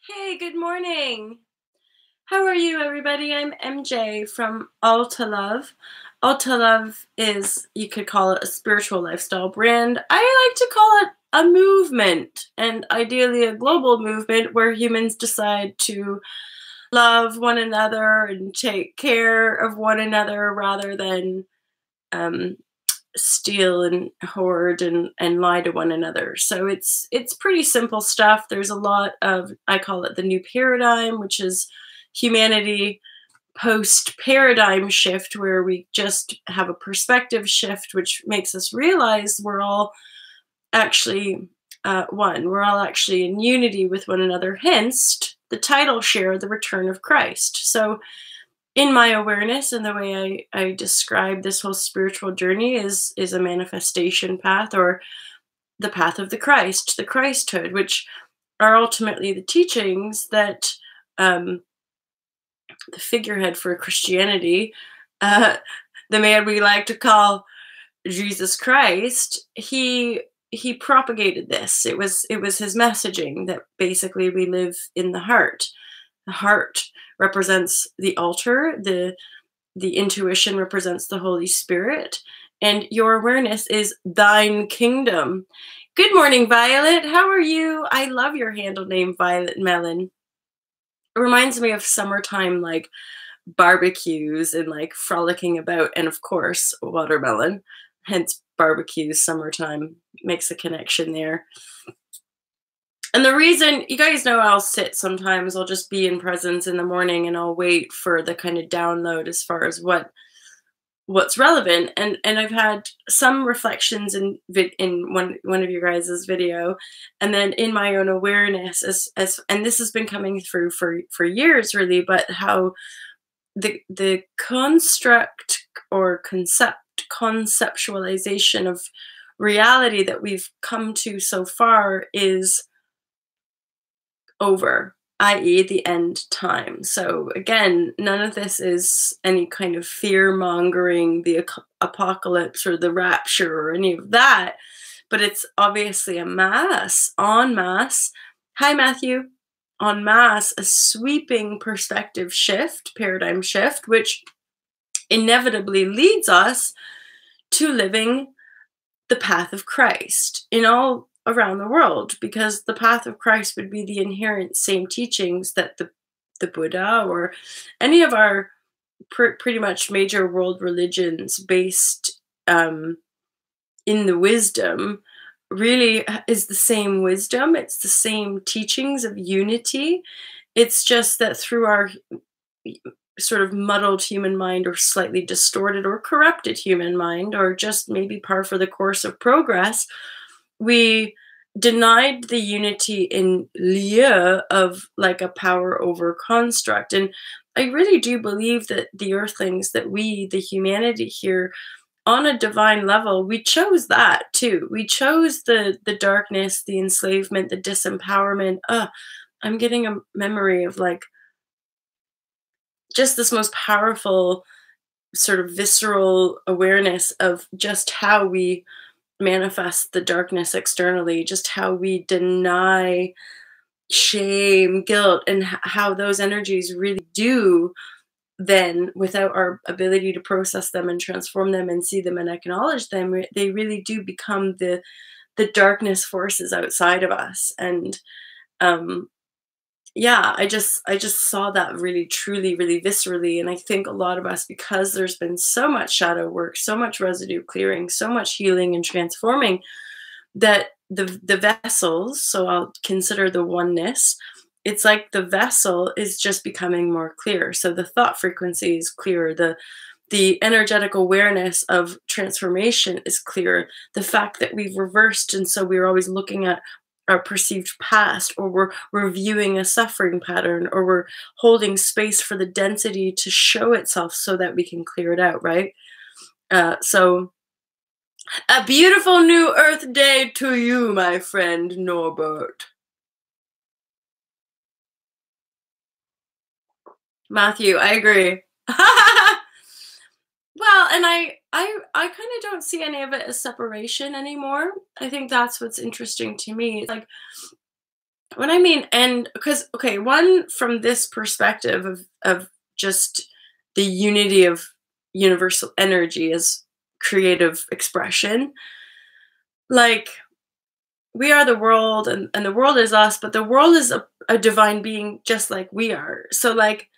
Hey, good morning. How are you, everybody? I'm MJ from All to Love. All to Love is, you could call it a spiritual lifestyle brand. I like to call it a movement, and ideally a global movement where humans decide to love one another and take care of one another rather than um, steal and hoard and lie to one another. So it's pretty simple stuff. There's a lot of, I call it the new paradigm, which is humanity post paradigm shift, where we just have a perspective shift, which makes us realize we're all actually one. We're all actually in unity with one another. Hence the title share, the return of Christ. So in my awareness and the way I describe this whole spiritual journey is a manifestation path, or the path of the Christ, the Christhood, which are ultimately the teachings that the figurehead for Christianity, uh, the man we like to call Jesus Christ, he propagated this. It was his messaging that basically we live in the heart. The heart represents the altar, the intuition represents the Holy Spirit, and your awareness is thine kingdom. Good morning, Violet. How are you? I love your handle name, Violet Melon. It reminds me of summertime, like barbecues and like frolicking about, and of course, watermelon. Hence, barbecues, summertime makes a connection there. And the reason, you guys know, I'll sit sometimes, I'll just be in presence in the morning and I'll wait for the kind of download as far as what's relevant. And I've had some reflections in one of your guys' video, and then in my own awareness as and this has been coming through for years really, but how the construct or conceptualization of reality that we've come to so far is over, i.e. the end time. So again, none of this is any kind of fear-mongering, the apocalypse or the rapture or any of that, but it's obviously a mass, en masse. Hi, Matthew. En masse, a sweeping perspective shift, paradigm shift, which inevitably leads us to living the path of Christ in all around the world, because the path of Christ would be the inherent same teachings that the Buddha or any of our pretty much major world religions based in the wisdom really is the same wisdom. It's the same teachings of unity. It's just that through our sort of muddled human mind, or slightly distorted or corrupted human mind, or just maybe par for the course of progress, we denied the unity in lieu of like a power over construct. And I really do believe that the earthlings, that we, the humanity here, on a divine level, we chose that too. We chose the darkness, the enslavement, the disempowerment. I'm getting a memory of like just this most powerful sort of visceral awareness of just how we manifest the darkness externally, just how we deny shame, guilt, and how those energies really do then, without our ability to process them and transform them and see them and acknowledge them, they really do become the darkness forces outside of us. And yeah, I just saw that really, truly, really viscerally. And I think a lot of us, because there's been so much shadow work, so much residue clearing, so much healing and transforming, that the vessels, so I'll consider the oneness, it's like the vessel is just becoming more clear. So the thought frequency is clearer, the energetic awareness of transformation is clearer. The fact that we've reversed, and so we're always looking at our perceived past, or we're reviewing a suffering pattern, or we're holding space for the density to show itself so that we can clear it out, right? So a beautiful new Earth Day to you, my friend Norbert. Matthew, I agree. Well, and I kind of don't see any of it as separation anymore. I think that's what's interesting to me. It's like When I mean end, because okay, one from this perspective of just the unity of universal energy as creative expression, like we are the world and the world is us, but the world is a divine being just like we are. So like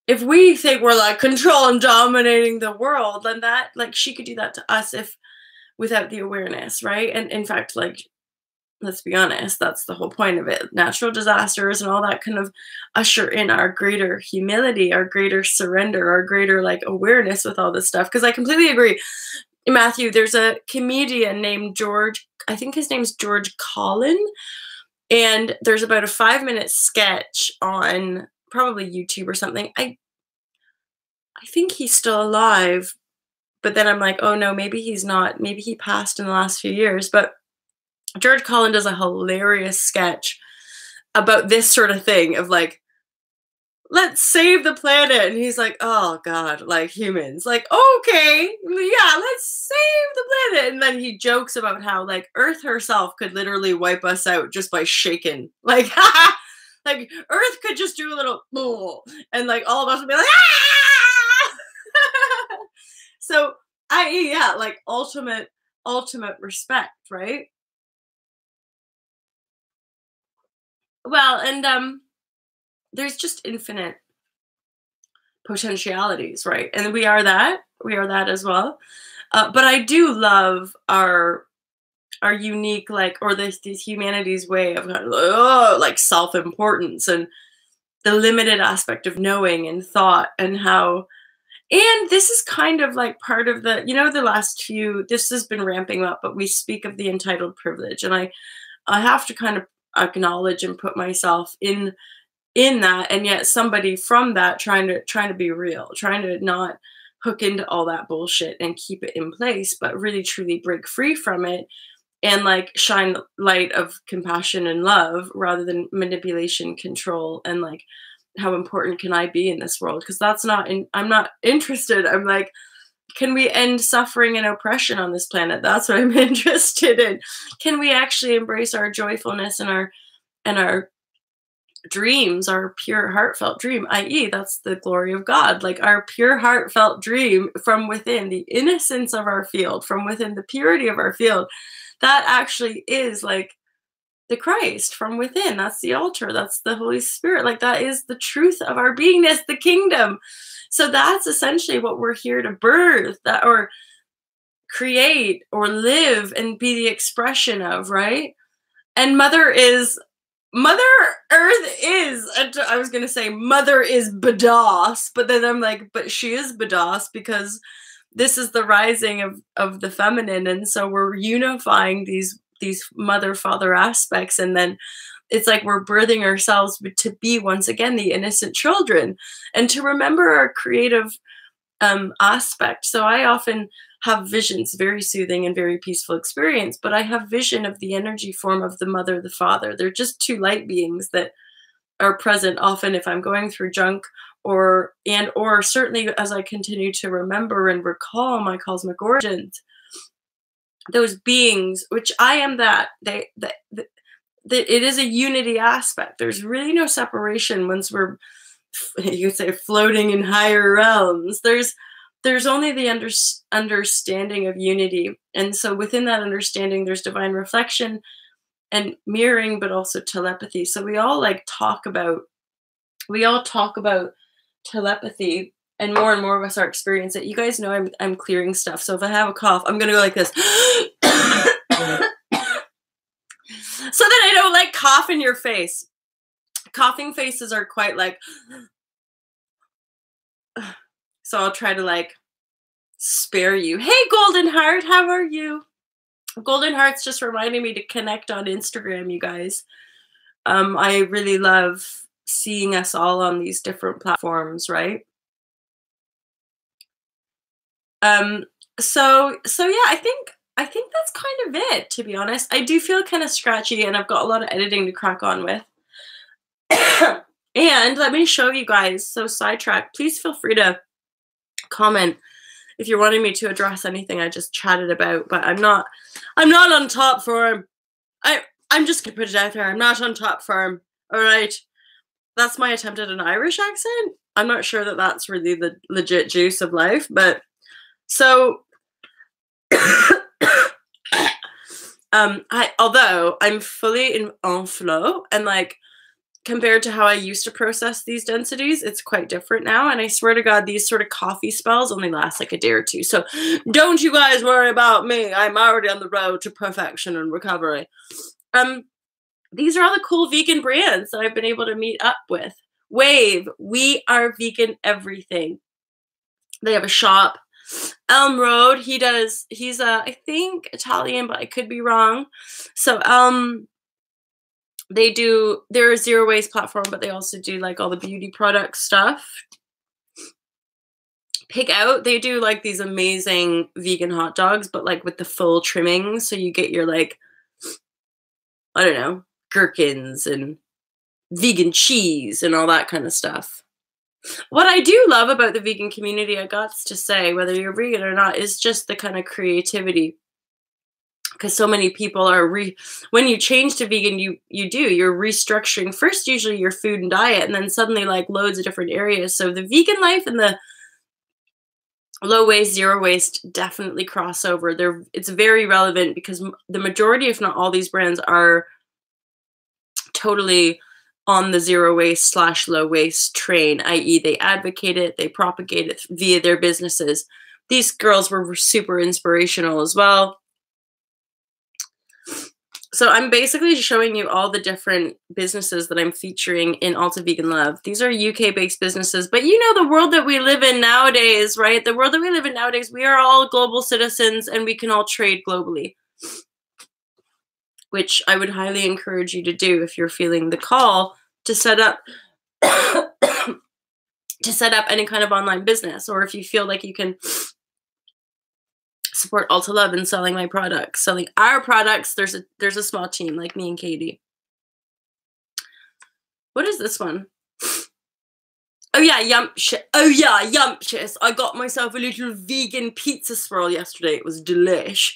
if we think we're like control and dominating the world, then that like she could do that to us if without the awareness, right? And in fact, like let's be honest, that's the whole point of it. Natural disasters and all that kind of usher in our greater humility, our greater surrender, our greater like awareness with all this stuff. Because I completely agree. Matthew, there's a comedian named George, I think his name's George Collin, and there's about a 5-minute sketch on probably YouTube or something. I think he's still alive, but then I'm like, oh no, maybe he's not. Maybe he passed in the last few years. But George Collin does a hilarious sketch about this sort of thing of like, let's save the planet. And he's like, oh God, like humans, like, okay, yeah, let's save the planet. And then he jokes about how like Earth herself could literally wipe us out just by shaking. Like, like Earth could just do a little, and like all of us would be like, ah! So yeah, like ultimate respect, right? Well, and there's just infinite potentialities, right? And we are that as well. But I do love our unique like or this humanity's way of kind of, like self-importance and the limited aspect of knowing and thought and how. And this is kind of like part of the, the last few, this has been ramping up, but we speak of the entitled privilege. And I have to kind of acknowledge and put myself in that, and yet somebody from that trying to be real, trying to not hook into all that bullshit and keep it in place, but really truly break free from it and like shine light of compassion and love rather than manipulation, control, and like how important can I be in this world? Because I'm not interested. I'm like, can we end suffering and oppression on this planet? That's what I'm interested in. Can we actually embrace our joyfulness and our dreams, our pure heartfelt dream, i.e. that's the glory of God, like our pure heartfelt dream from within the innocence of our field, from within the purity of our field, that actually is like the Christ from within. That's the altar. That's the Holy Spirit. Like that is the truth of our beingness, the kingdom. So that's essentially what we're here to birth, that or create or live and be the expression of, right? And Mother Earth is, I was going to say Mother is badass, but then I'm like, but she is badass because this is the rising of the feminine. And so we're unifying these mother father aspects. And then it's like we're birthing ourselves to be once again the innocent children and to remember our creative aspect. So I often have visions, very soothing and very peaceful experience, but I have vision of the energy form of the mother, the father. They're just two light beings that are present often if I'm going through junk or certainly as I continue to remember and recall my cosmic origins. Those beings, which I am that, it is a unity aspect. There's really no separation once we're, you could say, floating in higher realms. There's only the understanding of unity. And so within that understanding, there's divine reflection and mirroring, but also telepathy. So we all talk about telepathy, and more of us are experiencing it. You guys know I'm clearing stuff. So if I have a cough, I'm going to go like this. So that I don't cough in your face. Coughing faces are quite so I'll try to spare you. Hey, Golden Heart, how are you? Golden Heart's just reminding me to connect on Instagram, you guys. I really love seeing us all on these different platforms, right? So yeah, I think that's kind of it, to be honest. I do feel kind of scratchy and I've got a lot of editing to crack on with. And let me show you guys, so sidetrack, please feel free to comment if you're wanting me to address anything I just chatted about, but I'm not on top form. I I'm just gonna put it out there. I'm not on top form. All right. That's my attempt at an Irish accent. I'm not sure that that's really the legit juice of life, but so although I'm fully en flow, and like compared to how I used to process these densities, it's quite different now. And I swear to God, these sort of coffee spells only last like a day or two. So don't you guys worry about me. I'm already on the road to perfection and recovery. These are all the cool vegan brands that I've been able to meet up with. Wave, we are vegan everything. They have a shop. Elm Road, he's I think Italian, but I could be wrong. So they're a zero waste platform, but they also do like all the beauty product stuff. Pick Out, they do like these amazing vegan hot dogs, but like with the full trimmings. So you get your like, I don't know, gherkins and vegan cheese and all that kind of stuff. What I do love about the vegan community, I got to say, whether you're vegan or not, is just the kind of creativity. Because so many people are when you change to vegan, you're restructuring first usually your food and diet, and then suddenly like loads of different areas. So the vegan life and the low waste, zero waste definitely cross over. It's very relevant because the majority, if not all, these brands are totally on the zero waste / low waste train, i.e. they advocate it, they propagate it via their businesses. These girls were super inspirational as well. So I'm basically showing you all the different businesses that I'm featuring in Ulta Vegan Love. These are UK-based businesses, but you know the world that we live in nowadays, right? The world that we live in nowadays, we are all global citizens and we can all trade globally, which I would highly encourage you to do if you're feeling the call to set up any kind of online business, or if you feel like you can support Ulta Love in selling my products, selling our products. There's a small team like me and Katie. What is this one? Oh yeah, yumptious. I got myself a little vegan pizza swirl yesterday. It was delish.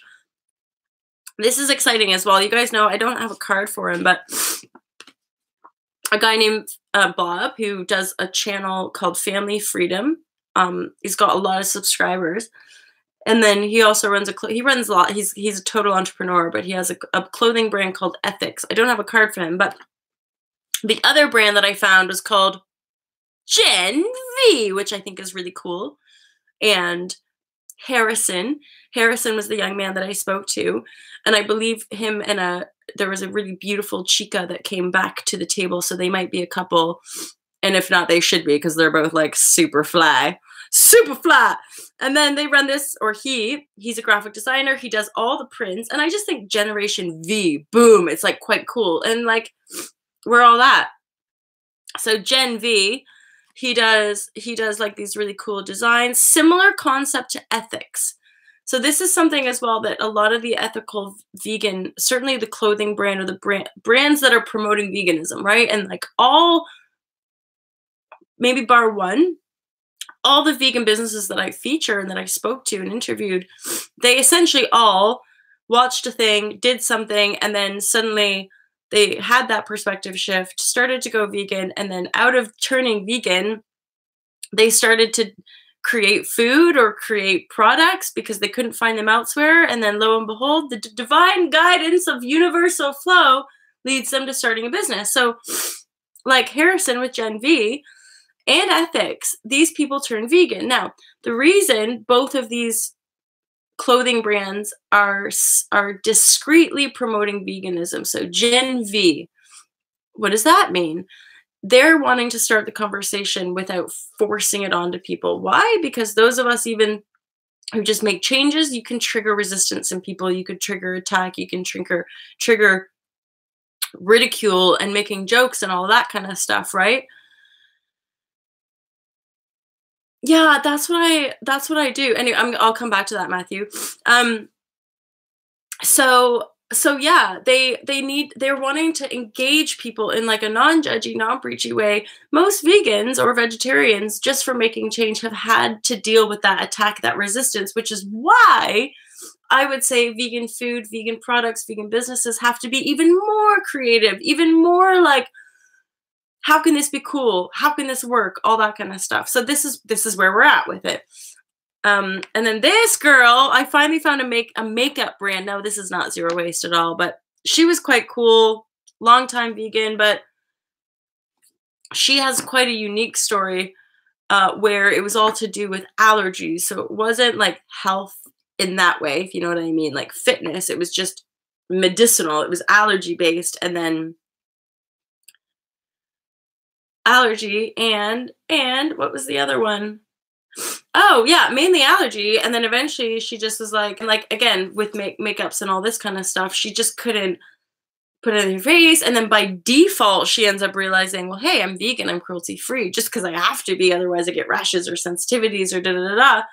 This is exciting as well. You guys know I don't have a card for him, but a guy named Bob, who does a channel called Family Freedom. He's got a lot of subscribers. And then he also runs a lot. He's a total entrepreneur, but he has a clothing brand called Ethics. I don't have a card for him, but the other brand that I found was called Gen V, which I think is really cool. And Harrison was the young man that I spoke to, and I believe him and there was a really beautiful chica that came back to the table, so they might be a couple, and if not, they should be, because they're both like super fly. And then they run this, or he's a graphic designer. He does all the prints, and I just think Generation V, boom, it's like quite cool, and like we're all that. So Gen V, he does like these really cool designs, similar concept to Ethics. So this is something as well that a lot of the ethical vegan, certainly the clothing brand or the brands that are promoting veganism, right? And like all, maybe bar one, all the vegan businesses that I feature and that I spoke to and interviewed, they essentially all watched a thing, did something, and then suddenly they had that perspective shift, started to go vegan, and then out of turning vegan, they started to create food or create products because they couldn't find them elsewhere. And then lo and behold, the divine guidance of universal flow leads them to starting a business. So like Harrison with Gen V and Ethics, these people turn vegan. Now, the reason both of these clothing brands are discreetly promoting veganism. So Gen V, what does that mean? They're wanting to start the conversation without forcing it onto people. Why? Because those of us even who just make changes, you can trigger resistance in people. You could trigger attack. You can trigger ridicule and making jokes and all that kind of stuff, right? Yeah, that's what I do. Anyway, I'll come back to that, Matthew. So yeah, they're wanting to engage people in like a non-judgy, non-preachy way. Most vegans or vegetarians, just for making change, have had to deal with that attack, that resistance, which is why I would say vegan food, vegan products, vegan businesses have to be even more creative, even more like, how can this be cool? How can this work? All that kind of stuff. So this is where we're at with it. And then this girl, I finally found a makeup brand. Now this is not zero waste at all, but she was quite cool, long time vegan, but she has quite a unique story where it was all to do with allergies. So it wasn't like health in that way, if you know what I mean, like fitness. It was just medicinal. It was allergy based, and then allergy and what was the other one? Oh yeah, mainly allergy. And then eventually she just was like again with makeups and all this kind of stuff, she just couldn't put it in her face. And then by default, she ends up realizing, well, hey, I'm vegan, I'm cruelty free, just because I have to be, otherwise I get rashes or sensitivities or da da da da.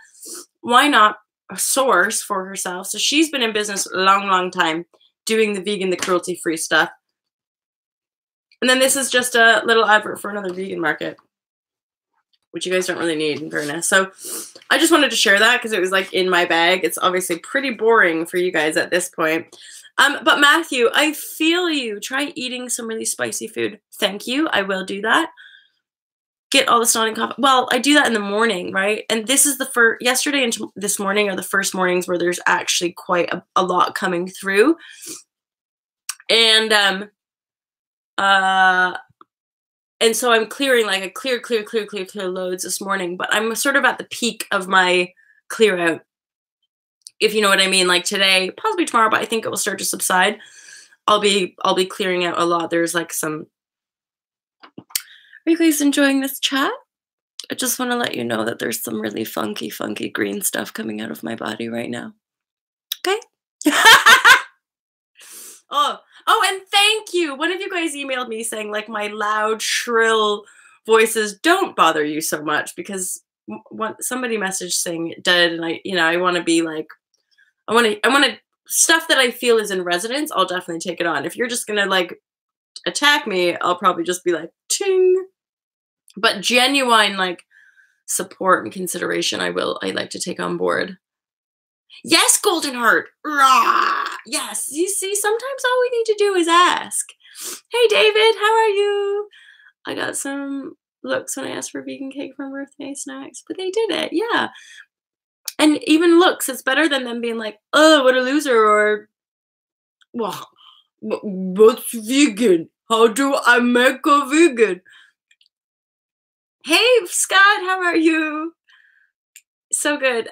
Why not a source for herself? So she's been in business a long, long time doing the vegan, the cruelty free stuff. And then this is just a little advert for another vegan market, which you guys don't really need, in fairness. So I just wanted to share that because it was like in my bag. It's obviously pretty boring for you guys at this point. But Matthew, I feel you. Try eating some really spicy food. Thank you. I will do that. Get all the snotting cough. Well, I do that in the morning, right? And this is the first, yesterday and this morning are the first mornings where there's actually quite a lot coming through. And so I'm clearing like a clear loads this morning, but I'm sort of at the peak of my clear out, if you know what I mean. Like today, possibly tomorrow, but I think it will start to subside. I'll be clearing out a lot. There's like some, are you guys enjoying this chat? I just want to let you know that there's some really funky green stuff coming out of my body right now. Okay? Oh, and thank you. One of you guys emailed me saying like my loud, shrill voices don't bother you so much, because somebody messaged saying it did, and I want to be like, I want to stuff that I feel is in resonance. I'll definitely take it on. If you're just gonna like attack me, I'll probably just be like ting. But genuine like support and consideration, I like to take on board. Yes, Golden Heart. Rah! Yes. You see, sometimes all we need to do is ask. Hey, David, how are you? I got some looks when I asked for vegan cake for birthday snacks, but they did it. Yeah. And even looks, it's better than them being like, oh, what a loser, or, well, what's vegan? How do I make a vegan? Hey, Scott, how are you? So good.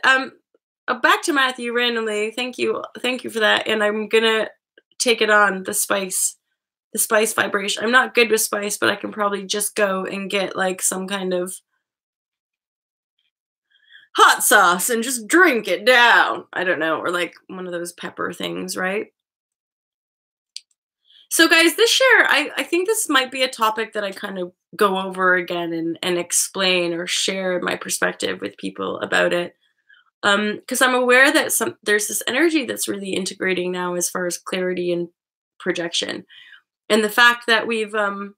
Back to Matthew randomly. Thank you for that. And I'm gonna take it on the spice vibration. I'm not good with spice, but I can probably just go and get like some kind of hot sauce and just drink it down. I don't know, or like one of those pepper things, right? So guys, this share, I think this might be a topic that I kind of go over again and explain or share my perspective with people about it. Because I'm aware that there's this energy that's really integrating now as far as clarity and projection. And the fact that we've, in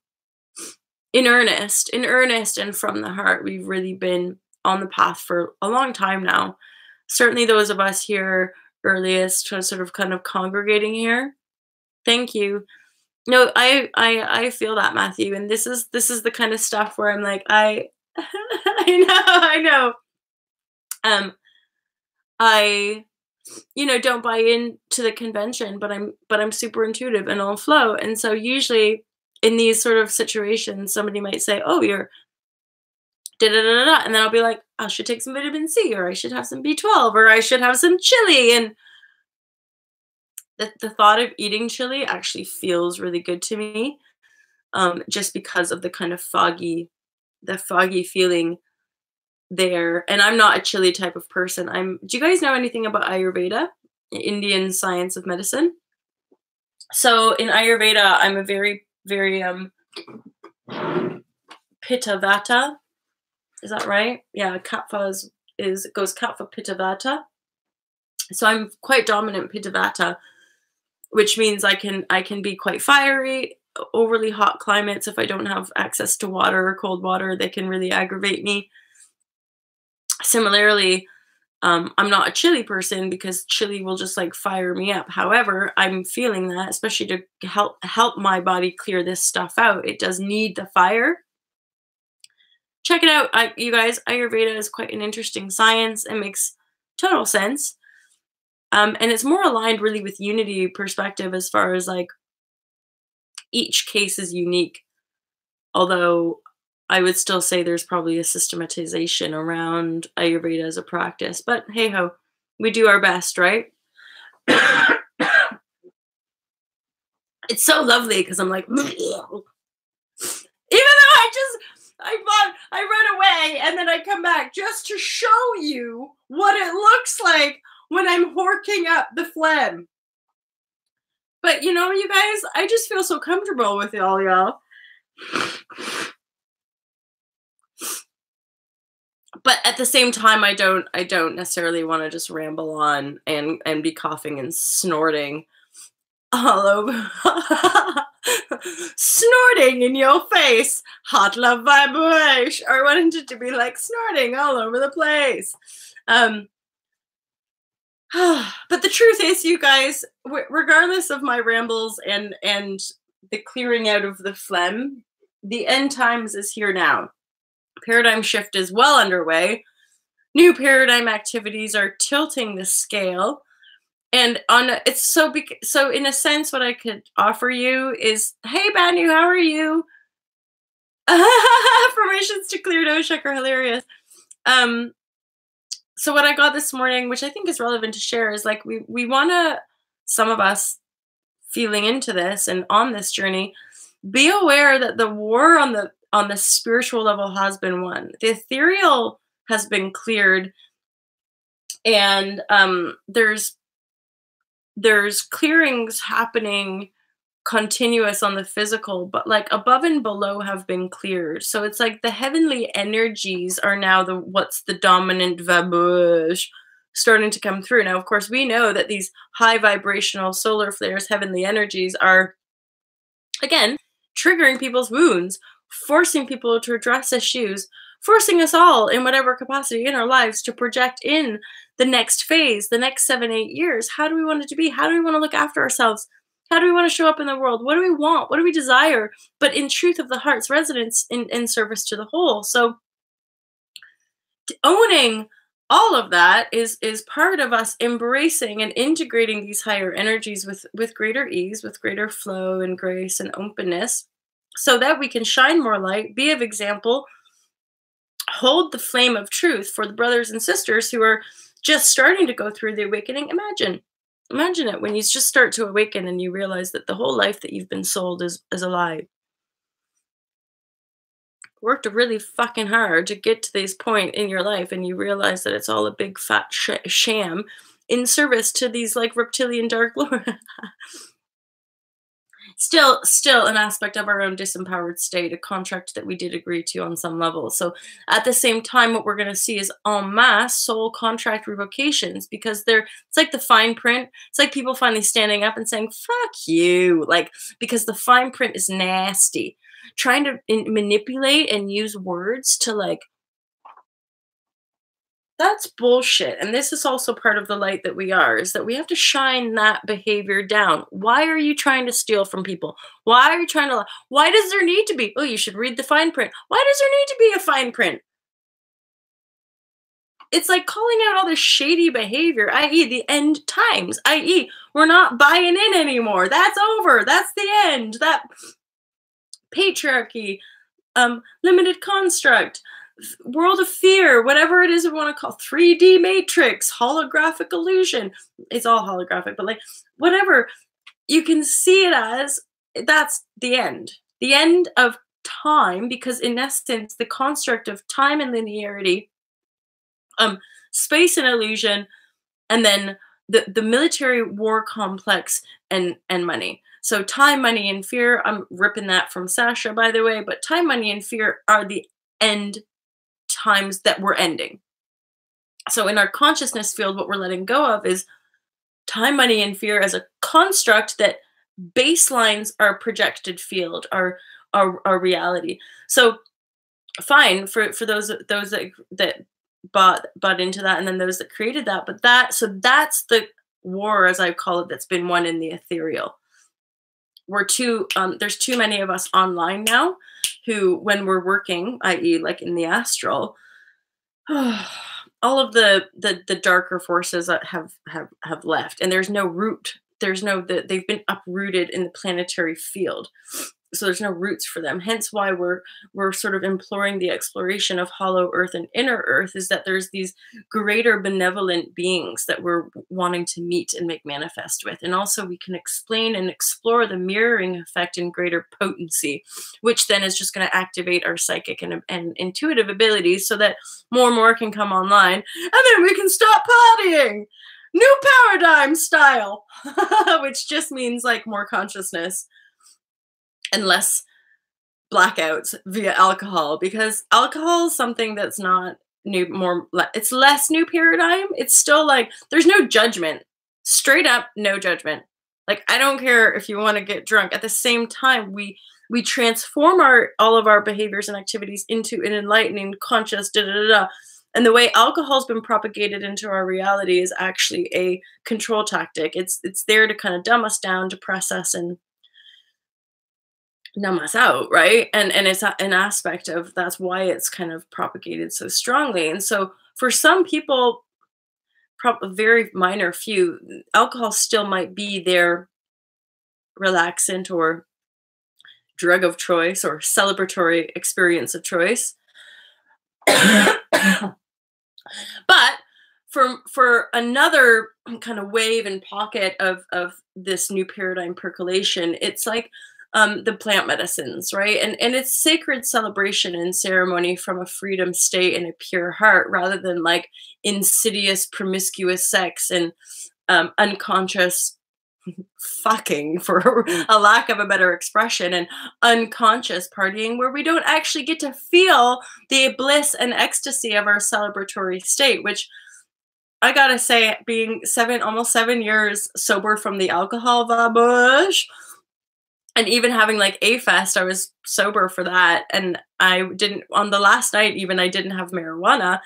earnest and from the heart, we've really been on the path for a long time now. Certainly those of us here earliest sort of kind of congregating here. Thank you. No, I feel that, Matthew. And this is the kind of stuff where I'm like, I know. I don't buy into the convention, but I'm super intuitive and on flow. And so usually in these sort of situations, somebody might say, oh, you're da da da da, and then I'll be like, I should take some vitamin C, or I should have some B12, or I should have some chili. And the thought of eating chili actually feels really good to me, just because of the kind of foggy feeling there. And I'm not a chili type of person. Do you guys know anything about Ayurveda, Indian science of medicine? So in Ayurveda, I'm a very, very Pitta Vata. Is that right? Yeah, Kapha goes Kapha Pitta Vata. So I'm quite dominant Pitta Vata, which means I can be quite fiery. Overly hot climates, if I don't have access to water or cold water, they can really aggravate me. Similarly, I'm not a chili person because chili will just like fire me up. However, I'm feeling that, especially to help my body clear this stuff out. It does need the fire. Check it out, you guys. Ayurveda is quite an interesting science. It makes total sense. And it's more aligned really with unity perspective as far as like each case is unique. Although I would still say there's probably a systematization around Ayurveda as a practice. But hey ho, we do our best, right? It's so lovely because I'm like, even though I run away and then I come back just to show you what it looks like when I'm horking up the phlegm. But you know, you guys, I just feel so comfortable with all y'all. But at the same time, I don't necessarily want to just ramble on and be coughing and snorting all over, snorting in your face, hot love vibrashe, or wanted to be like snorting all over the place. But the truth is, you guys, regardless of my rambles and the clearing out of the phlegm, the end times is here now. Paradigm shift is well underway. New paradigm activities are tilting the scale. And it's so in a sense, what I could offer you is, hey, Banu, how are you? Affirmations to clear doshak are hilarious. So what I got this morning, which I think is relevant to share, is like we want to, some of us feeling into this and on this journey, be aware that the war on the spiritual level has been won. The ethereal has been cleared, and there's clearings happening continuous on the physical, but like above and below have been cleared. So it's like the heavenly energies are now what's the dominant vibrashe starting to come through. Now, of course, we know that these high vibrational solar flares, heavenly energies, are again triggering people's wounds, forcing people to address issues, forcing us all in whatever capacity in our lives to project in the next phase, the next 7-8 years. How do we want it to be? How do we want to look after ourselves? How do we want to show up in the world? What do we want? What do we desire? But in truth of the heart's resonance in service to the whole. So owning all of that is part of us embracing and integrating these higher energies with greater ease, with greater flow and grace and openness, so that we can shine more light, be of example, hold the flame of truth for the brothers and sisters who are just starting to go through the awakening. Imagine it when you just start to awaken and you realize that the whole life that you've been sold is a lie. Worked really fucking hard to get to this point in your life, and you realize that it's all a big fat sham in service to these like reptilian dark lords. Still an aspect of our own disempowered state, a contract that we did agree to on some level. So at the same time, what we're going to see is en masse soul contract revocations, because it's like the fine print. It's like people finally standing up and saying, fuck you. Like, because the fine print is nasty. Trying to manipulate and use words to like, that's bullshit. And this is also part of the light that we are, is that we have to shine that behavior down. Why are you trying to steal from people? Why are you trying to lie? Why does there need to be? Oh, you should read the fine print. Why does there need to be a fine print? It's like calling out all this shady behavior, i.e. the end times, i.e. we're not buying in anymore. That's over. That's the end. That patriarchy, limited construct, world of fear, whatever it is we want to call, 3D matrix, holographic illusion. It's all holographic, but like whatever you can see it as, that's the end of time, because in essence, the construct of time and linearity, space and illusion, and then the military war complex and money. So time, money, and fear, I'm ripping that from Sasha, by the way, but time, money, and fear are the end times that we're ending. So in our consciousness field, what we're letting go of is time, money, and fear as a construct that baselines our projected field, our reality. So fine, for those that bought into that, and then those that created that. But that's the war, as I call it, that's been won in the ethereal. There's too many of us online now who, when we're working, i.e. like in the astral, all of the darker forces that have left, and there's no root. They've been uprooted in the planetary field. So there's no roots for them. Hence why we're sort of imploring the exploration of hollow earth and inner earth, is that there's these greater benevolent beings that we're wanting to meet and make manifest with. And also we can explain and explore the mirroring effect in greater potency, which then is just going to activate our psychic and intuitive abilities so that more and more can come online. And then we can stop partying. New paradigm style, which just means like more consciousness and less blackouts via alcohol, because alcohol is something that's not new, it's less new paradigm. It's still like, there's no judgment, straight up, no judgment. Like, I don't care if you want to get drunk. At the same time, we transform all of our behaviors and activities into an enlightening, conscious, And the way alcohol's been propagated into our reality is actually a control tactic. It's there to kind of dumb us down, depress us, and numb us out, right? And it's an aspect of, that's why it's kind of propagated so strongly. And so for some people, a very minor few, alcohol still might be their relaxant or drug of choice or celebratory experience of choice. But for another kind of wave and pocket of this new paradigm percolation, it's like the plant medicines, right? And it's sacred celebration and ceremony from a freedom state and a pure heart, rather than like insidious, promiscuous sex and unconscious fucking, for a lack of a better expression, and unconscious partying where we don't actually get to feel the bliss and ecstasy of our celebratory state, which I gotta say, being almost 7 years sober from the alcohol vibrashe, and even having like a fest, I was sober for that. And I didn't, on the last night, even I didn't have marijuana,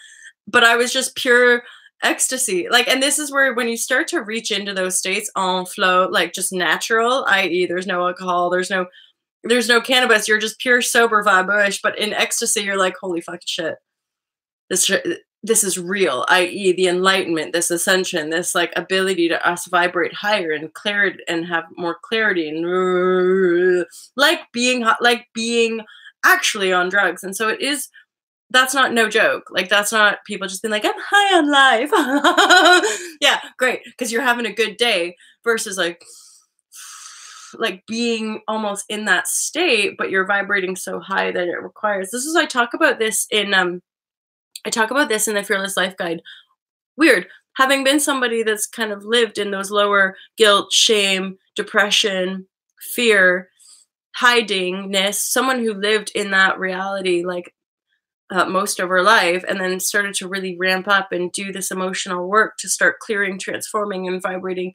but I was just pure ecstasy. Like, and this is where, when you start to reach into those states en flow, like just natural, i.e. there's no alcohol, there's no cannabis, you're just pure sober vibrashe, but in ecstasy, you're like, holy fucking shit. This is real, i.e. the enlightenment, this ascension, this like ability to us vibrate higher and clarity and have more clarity, and like being actually on drugs. And so that's not no joke. Like, that's not people just being like, I'm high on life. Yeah, great, because you're having a good day, versus like being almost in that state, but you're vibrating so high that it requires. I talk about this in the Fearless Life Guide. Weird. Having been somebody that's kind of lived in those lower guilt, shame, depression, fear, hidingness, someone who lived in that reality like most of her life, and then started to really ramp up and do this emotional work to start clearing, transforming, and vibrating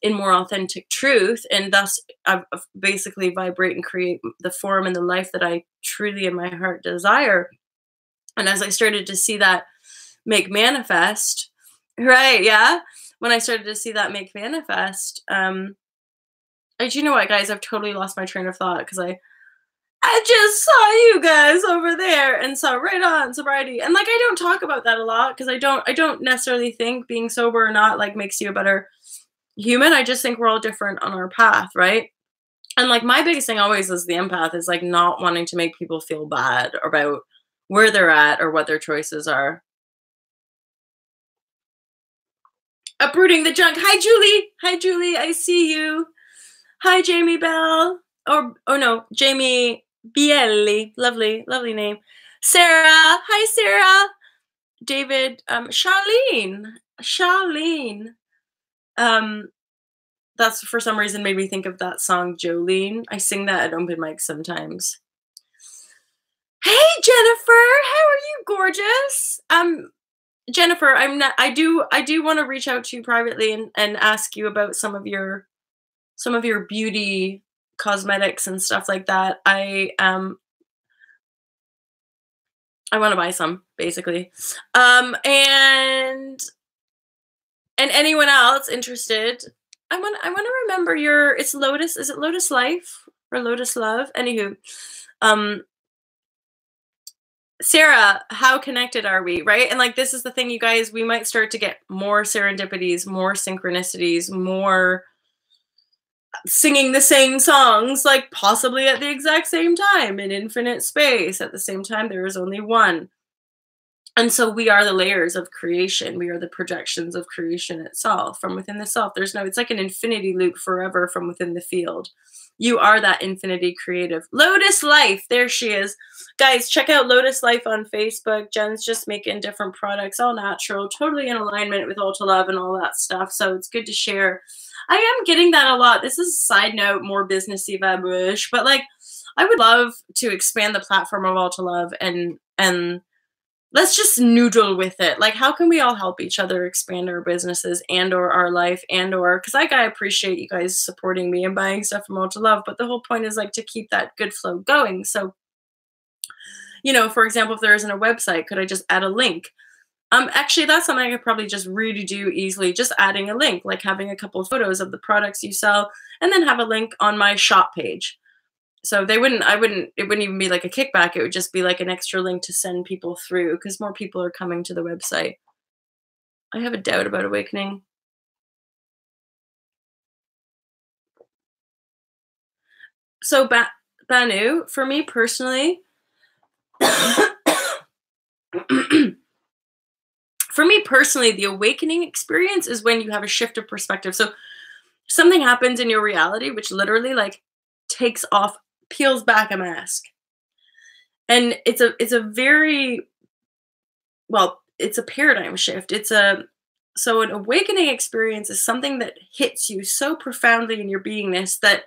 in more authentic truth. And thus I basically vibrate and create the form and the life that I truly in my heart desire. And as I started to see that make manifest, right? Yeah. When I started to see that make manifest, you know what, guys, I've totally lost my train of thought, because I just saw you guys over there and saw right on sobriety. And like, I don't talk about that a lot, because I don't necessarily think being sober or not like makes you a better human. I just think we're all different on our path, right? And like, my biggest thing always as the empath is like not wanting to make people feel bad about where they're at or what their choices are. Uprooting the junk. Hi, Julie. Hi, Julie. I see you. Hi, Jamie Bell. Oh no, Jamie Bielli. Lovely, lovely name. Sarah. Hi, Sarah. David. Charlene. That's for some reason made me think of that song Jolene. I sing that at open mic sometimes. Hey, Jennifer, how are you, gorgeous? Jennifer, I do want to reach out to you privately and ask you about some of your beauty cosmetics and stuff like that. I want to buy some, basically. And anyone else interested, I want to remember your, it's Lotus, is it Lotus Life or Lotus Love? Anywho, Sarah, how connected are we, right? And like, this is the thing, you guys, we might start to get more serendipities, more synchronicities, more singing the same songs, like possibly at the exact same time in infinite space. At the same time, there is only one. And so we are the layers of creation. We are the projections of creation itself from within the self. There's no, it's like an infinity loop forever from within the field. You are that infinity creative. Lotus Life, there she is. Guys, check out Lotus Life on Facebook. Jen's just making different products, all natural, totally in alignment with Ultra Love and all that stuff. So it's good to share. I am getting that a lot. This is a side note, more businessy vibrashe, but like, I would love to expand the platform of Ultra Love and let's just noodle with it. Like, how can we all help each other expand our businesses and or our life and or, because I appreciate you guys supporting me and buying stuff from Ultra Love, but the whole point is like to keep that good flow going. So, you know, for example, if there isn't a website, could I just add a link? Actually, that's something I could probably just really do easily, just adding a link, like having a couple of photos of the products you sell and then have a link on my shop page. So it wouldn't even be like a kickback. It would just be like an extra link to send people through because more people are coming to the website. I have a doubt about awakening. So Banu, for me personally, the awakening experience is when you have a shift of perspective. So something happens in your reality, which literally like takes off, peels back a mask. And it's a very, well, it's a paradigm shift. So an awakening experience is something that hits you so profoundly in your beingness that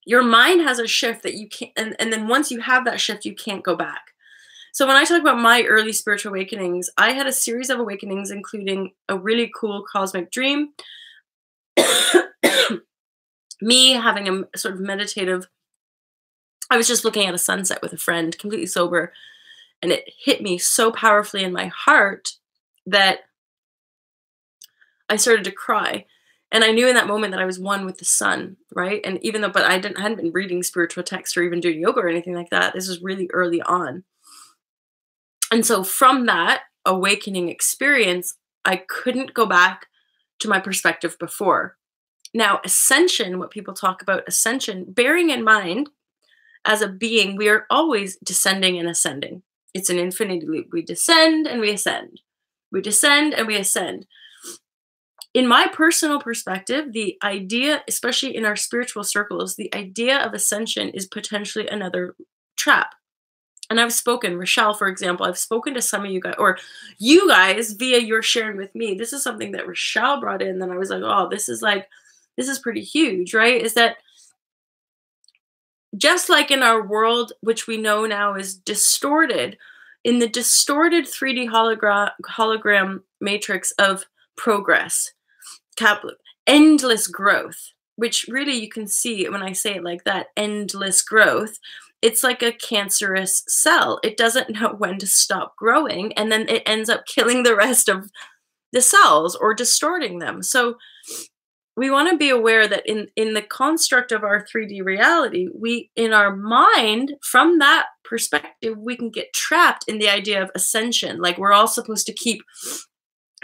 your mind has a shift that you can't, and then once you have that shift, you can't go back. So when I talk about my early spiritual awakenings, I had a series of awakenings, including a really cool cosmic dream, me having a sort of meditative, I was just looking at a sunset with a friend, completely sober, and it hit me so powerfully in my heart that I started to cry. And I knew in that moment that I was one with the sun, right? And even though, but I hadn't been reading spiritual texts or even doing yoga or anything like that. This was really early on. And so from that awakening experience, I couldn't go back to my perspective before. Now, ascension, what people talk about ascension, bearing in mind, as a being, we are always descending and ascending. It's an infinity loop. We descend and we ascend. We descend and we ascend. In my personal perspective, the idea, especially in our spiritual circles, the idea of ascension is potentially another trap. And I've spoken, Rochelle, for example, I've spoken to some of you guys, or you guys via your sharing with me. This is something that Rochelle brought in. Then I was like, oh, this is pretty huge, right? Is that just like in our world, which we know now is distorted, in the distorted 3D hologram matrix of progress, endless growth, which really you can see when I say it like that, endless growth. It's like a cancerous cell. It doesn't know when to stop growing, and then it ends up killing the rest of the cells or distorting them. So we want to be aware that in the construct of our 3D reality, we, in our mind, from that perspective, we can get trapped in the idea of ascension. Like we're all supposed to keep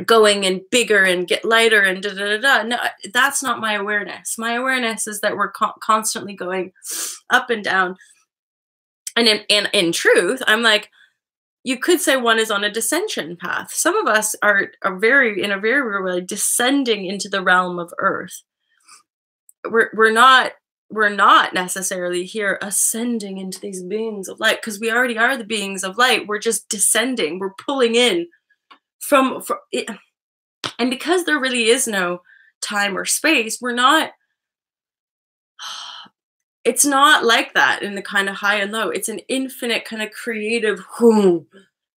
going and bigger and get lighter and da da da da. No, that's not my awareness. My awareness is that we're constantly going up and down. And in truth, I'm like, you could say one is on a descension path. Some of us are very, in a very real way, descending into the realm of earth. We're not necessarily here ascending into these beings of light, because we already are the beings of light. We're just descending. We're pulling in from it. And because there really is no time or space, it's not like that in the kind of high and low. It's an infinite kind of creative,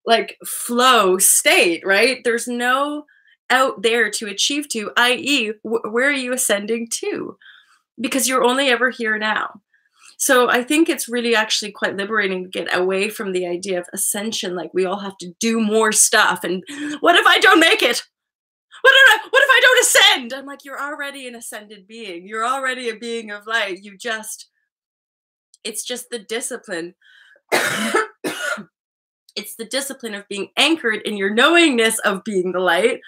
like flow state, right? There's no out there to achieve to, i.e., where are you ascending to? Because you're only ever here now. So I think it's really actually quite liberating to get away from the idea of ascension, like we all have to do more stuff. And what if I don't make it? What if I don't ascend? I'm like, you're already an ascended being. You're already a being of light. It's just the discipline. It's the discipline of being anchored in your knowingness of being the light.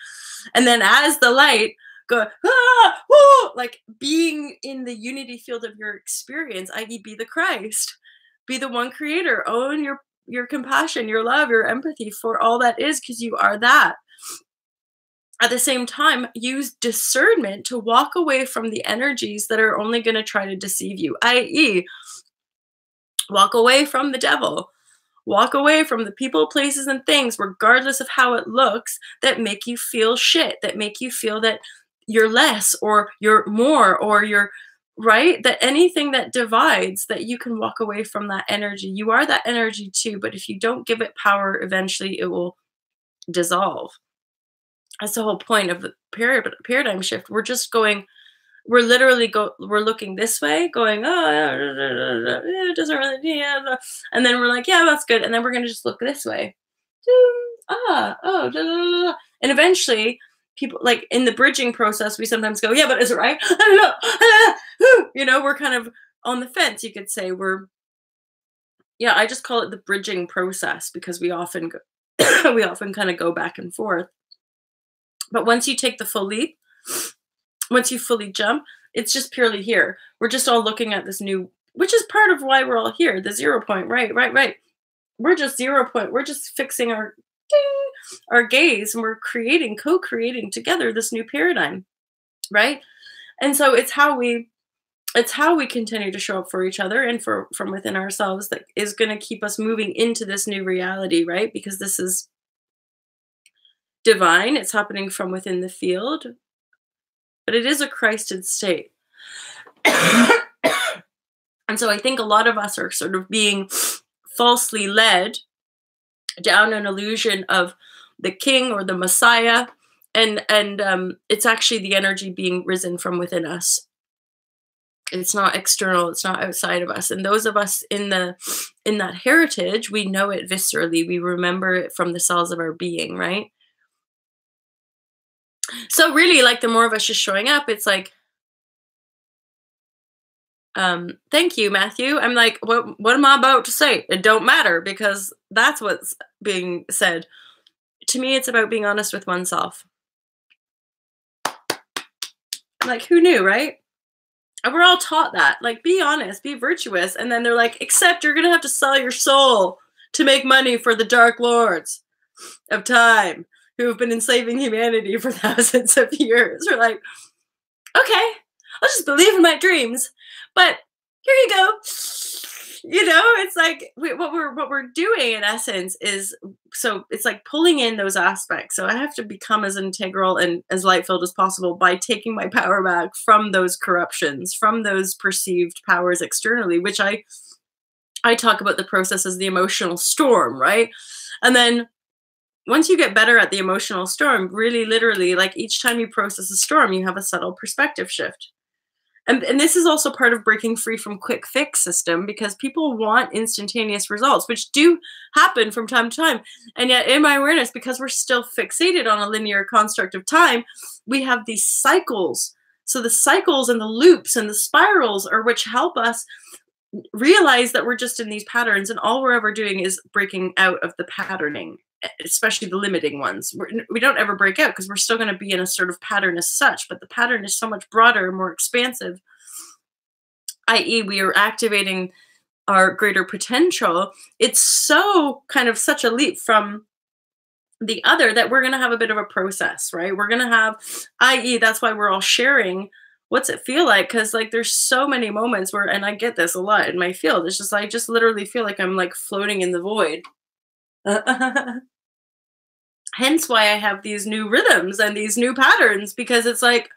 And then as the light, go, ah, woo, like being in the unity field of your experience, i.e. be the Christ, be the one creator, own your compassion, your love, your empathy for all that is, because you are that. At the same time, use discernment to walk away from the energies that are only going to try to deceive you, i.e. walk away from the devil. Walk away from the people, places, and things, regardless of how it looks, that make you feel shit, that make you feel that you're less or you're more or you're right. That anything that divides, that you can walk away from that energy. You are that energy too, but if you don't give it power, eventually it will dissolve. That's the whole point of the paradigm shift. We're just going. We're looking this way, going, oh, it doesn't really, yeah. And then we're like, yeah, that's good. And then we're going to just look this way. And eventually, people, like in the bridging process, we sometimes go, yeah, but is it right? I don't know. You know, we're kind of on the fence, you could say. I just call it the bridging process, because we often kind of go back and forth. But once you take the full leap, once you fully jump, it's just purely here. We're just all looking at this new, which is part of why we're all here, the 0 point, right. We're just 0 point. We're just fixing our gaze, and we're co-creating together this new paradigm, right? And so it's how we continue to show up for each other and from within ourselves that is going to keep us moving into this new reality, right? Because this is divine. It's happening from within the field. But it is a Christed state. And so I think a lot of us are sort of being falsely led down an illusion of the king or the Messiah. And it's actually the energy being risen from within us. It's not external. It's not outside of us. And those of us in that heritage, we know it viscerally. We remember it from the cells of our being, right? So really, like, the more of us just showing up, it's like, thank you, Matthew. I'm like, what am I about to say? It don't matter, because that's what's being said. To me, it's about being honest with oneself. Like, who knew, right? And we're all taught that. Like, be honest, be virtuous. And then they're like, except you're going to have to sell your soul to make money for the dark lords of time, who have been enslaving humanity for thousands of years. We're like, okay, I'll just believe in my dreams. But here you go. You know, it's like what we're doing in essence is, so it's like pulling in those aspects. So I have to become as integral and as light-filled as possible by taking my power back from those corruptions, from those perceived powers externally, which I talk about the process as the emotional storm, right? And then once you get better at the emotional storm, really literally, like each time you process a storm, you have a subtle perspective shift. And this is also part of breaking free from quick fix system, because people want instantaneous results, which do happen from time to time. And yet in my awareness, because we're still fixated on a linear construct of time, we have these cycles. So the cycles and the loops and the spirals are which help us realize that we're just in these patterns, and all we're ever doing is breaking out of the patterning, especially the limiting ones. We don't ever break out because we're still going to be in a sort of pattern as such, but the pattern is so much broader, more expansive, i.e. we are activating our greater potential. It's so kind of such a leap from the other that we're going to have a bit of a process, right? We're going to have, i.e. that's why we're all sharing what's it feel like, because like there's so many moments where, and I get this a lot in my field, it's just I just literally feel like I'm like floating in the void. Hence why I have these new rhythms and these new patterns, because it's like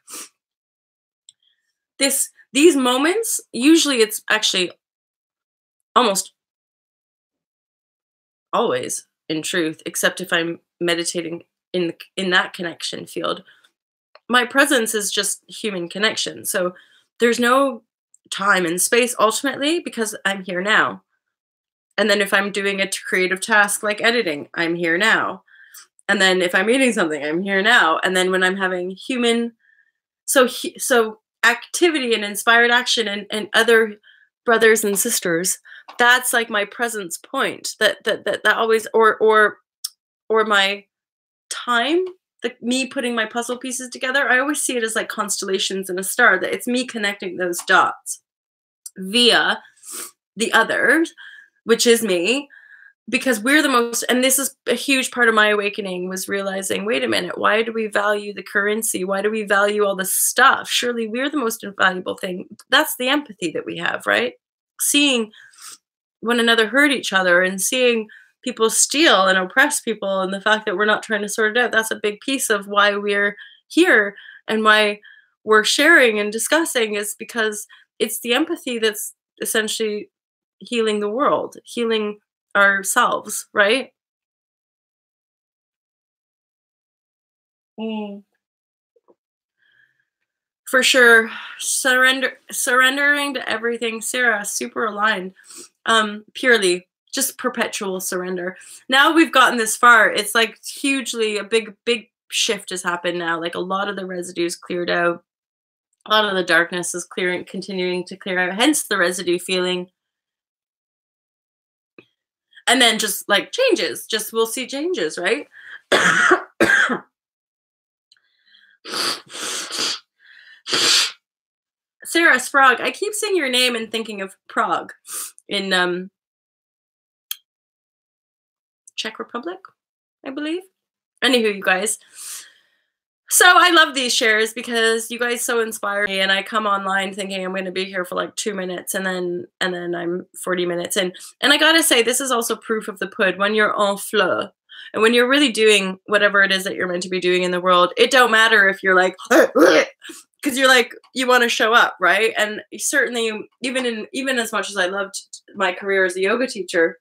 these moments, usually it's actually almost always in truth, except if I'm meditating in that connection field. My presence is just human connection. So there's no time and space ultimately because I'm here now. And then if I'm doing a creative task like editing, I'm here now. And then if I'm eating something, I'm here now. And then when I'm having human, so activity and inspired action and other brothers and sisters, that's like my presence point. That always, or my time, me putting my puzzle pieces together. I always see it as like constellations in a star. That it's me connecting those dots via the others, which is me, because we're the most, and this is a huge part of my awakening, was realizing, wait a minute, why do we value the currency? Why do we value all this stuff? Surely we're the most invaluable thing. That's the empathy that we have, right? Seeing one another hurt each other and seeing people steal and oppress people, and the fact that we're not trying to sort it out, that's a big piece of why we're here and why we're sharing and discussing, is because it's the empathy that's essentially healing the world, healing ourselves, right? Mm. For sure. Surrendering to everything. Sarah, super aligned. Purely just perpetual surrender. Now we've gotten this far, it's like hugely a big shift has happened now. Like a lot of the residue's cleared out. A lot of the darkness is clearing, continuing to clear out, hence the residue feeling. And then just like changes, just we'll see changes, right? Sarah Sprague, I keep saying your name and thinking of Prague in Czech Republic, I believe. Anywho, you guys. So I love these shares because you guys so inspire me, and I come online thinking I'm going to be here for like 2 minutes, and then I'm 40 minutes in. And I gotta say, this is also proof of the pud. When you're en fleur, and when you're really doing whatever it is that you're meant to be doing in the world, it don't matter if you're like, because you're like, you want to show up, right? And certainly, even as much as I loved my career as a yoga teacher,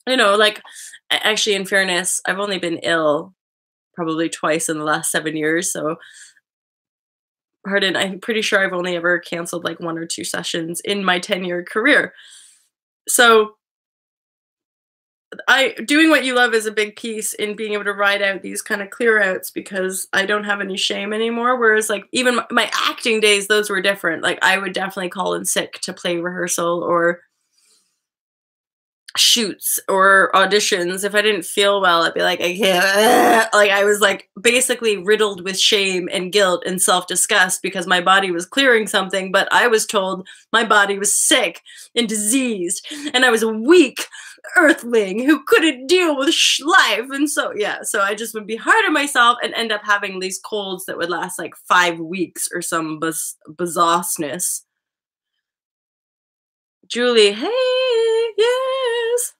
you know, like, actually, in fairness, I've only been ill probably twice in the last 7 years. So, pardon, I'm pretty sure I've only ever canceled like 1 or 2 sessions in my 10-year career. So, doing what you love is a big piece in being able to ride out these kind of clear outs, because I don't have any shame anymore. Whereas like even my acting days, those were different. Like I would definitely call in sick to play rehearsal or shoots or auditions. If I didn't feel well, I'd be like, I can't. Like I was like basically riddled with shame and guilt and self-disgust because my body was clearing something, but I was told my body was sick and diseased and I was a weak earthling who couldn't deal with life. And so yeah, so I just would be hard on myself and end up having these colds that would last like 5 weeks or some bizarreness. Julie, hey, yes.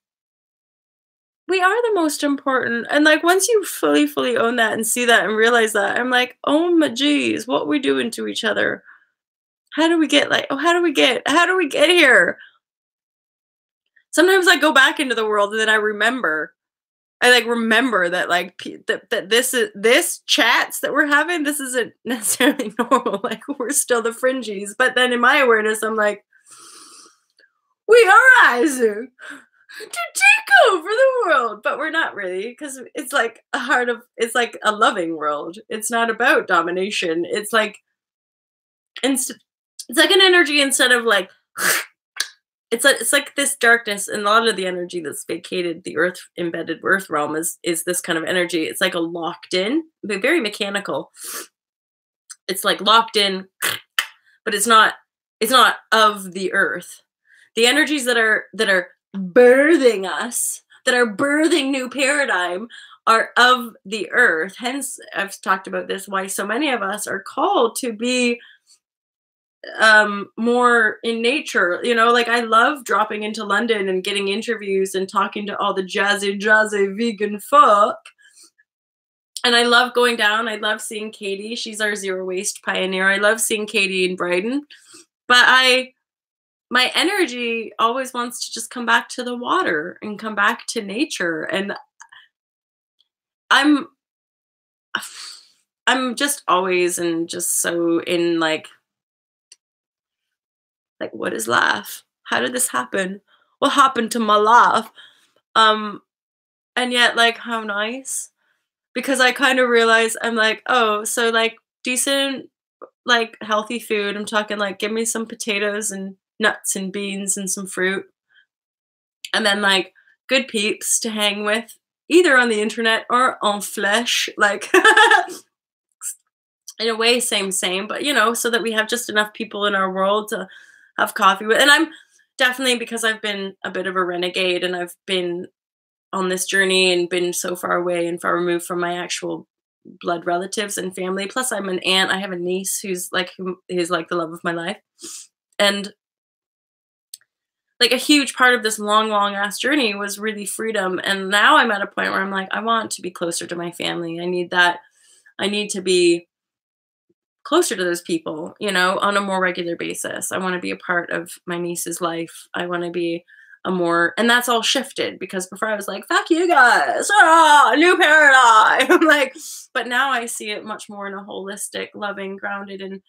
We are the most important. And like once you fully own that and see that and realize that, I'm like, oh my geez, what we doing to each other? How do we get like, oh, how do we get here? Sometimes I go back into the world and then I remember that like that this chats that we're having, this isn't necessarily normal. Like we're still the fringies. But then in my awareness, I'm like, we are rising to take over the world, but we're not really, because it's like it's like a loving world. It's not about domination. It's like it's like an energy instead of like it's like this darkness, and a lot of the energy that's vacated the earth, embedded earth realm is this kind of energy. It's like a locked in, but very mechanical. It's like locked in, but it's not of the earth. The energies that are birthing us, that are birthing new paradigm, are of the earth. Hence, I've talked about this, why so many of us are called to be more in nature. You know, like I love dropping into London and getting interviews and talking to all the jazzy vegan folk. And I love going down. I love seeing Katie. She's our zero waste pioneer. I love seeing Katie in Brighton. But my energy always wants to just come back to the water and come back to nature. And I'm just always and just so in like Like, what is life? How did this happen? What happened to my life? Um, and yet, like, how nice. Because I kind of realize I'm like, oh, so like decent, like healthy food. I'm talking like, give me some potatoes and nuts and beans and some fruit. And then like good peeps to hang with, either on the internet or en flesh. Like, in a way, same, but so that we have just enough people in our world to have coffee with. And I'm definitely, because I've been a bit of a renegade and I've been on this journey and been so far away and far removed from my actual blood relatives and family. Plus, I'm an aunt. I have a niece who's like the love of my life. And like a huge part of this long ass journey was really freedom. And now I'm at a point where I'm like, I want to be closer to my family. I need that. I need to be closer to those people, on a more regular basis. I want to be a part of my niece's life. I want to be and that's all shifted, because before I was like, fuck you guys, new paradigm. Like, but now I see it much more in a holistic, loving, grounded, and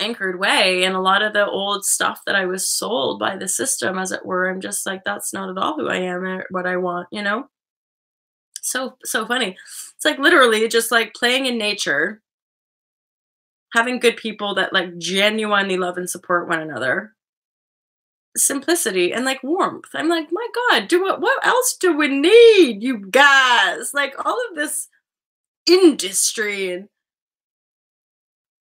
anchored way. And a lot of the old stuff that I was sold by the system, as it were, I'm just like, that's not at all who I am or what I want, So funny. It's like literally just like playing in nature, having good people that like genuinely love and support one another, simplicity and like warmth. I'm like, my God, what else do we need, you guys? Like all of this industry and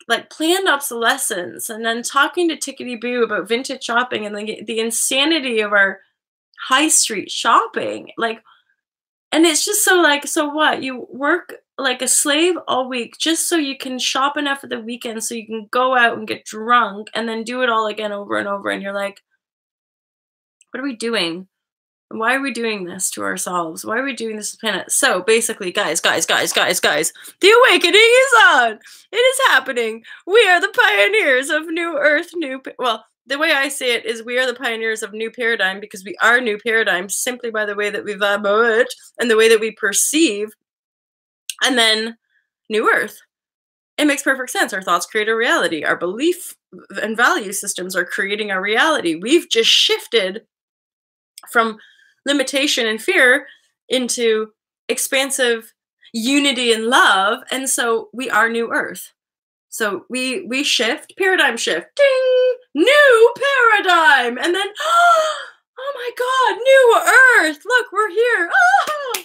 like planned obsolescence, and then talking to Tickety Boo about vintage shopping and like the insanity of our high street shopping. Like, and it's just so like, so what? You work like a slave all week just so you can shop enough at the weekend so you can go out and get drunk and then do it all again over and over. And you're like, what are we doing? Why are we doing this to ourselves? Why are we doing this to the planet? So basically, guys, the awakening is on. It is happening. We are the pioneers of new earth, well, the way I say it is we are the pioneers of new paradigm, because we are new paradigm simply by the way that we vibrate and the way that we perceive. And then new earth. It makes perfect sense. Our thoughts create a reality. Our belief and value systems are creating our reality. We've just shifted from limitation and fear into expansive unity and love. And so we are new earth. So we shift, paradigm shift, ding, new paradigm. And then, oh my God, new earth. Look, we're here. Oh.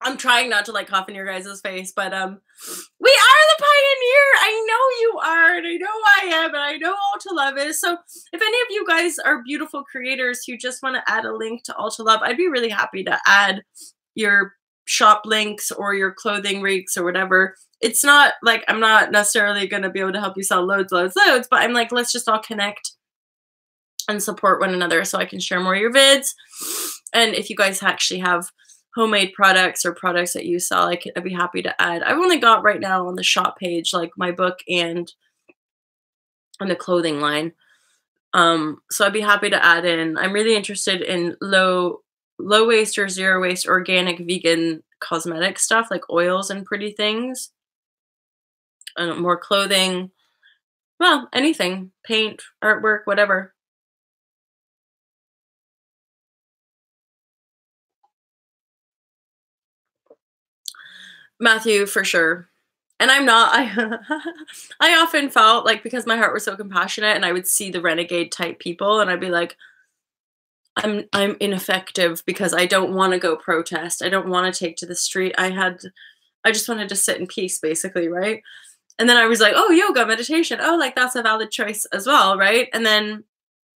I'm trying not to like cough in your guys' face, but we are the pioneer. I know you are, and I know I am, and I know All to Love is. So if any of you guys are beautiful creators who just want to add a link to All to Love, I'd be really happy to add your shop links or your clothing links or whatever. It's not like I'm not necessarily going to be able to help you sell loads, but I'm like, let's just all connect and support one another so I can share more of your vids. And if you guys actually have homemade products or products that you sell, I'd be happy to add. I've only got right now on the shop page like my book and on the clothing line. So I'd be happy to add in. I'm really interested in low waste or zero waste organic vegan cosmetic stuff like oils and pretty things. And more clothing. Well, anything. Paint, artwork, whatever. Matthew, for sure. And I'm not, I often felt like, because my heart was so compassionate and I would see the renegade type people and I'd be like, I'm ineffective because I don't want to go protest. I don't want to take to the street. I just wanted to sit in peace, basically, right? And then I was like, oh, yoga, meditation. Oh, like that's a valid choice as well, right? And then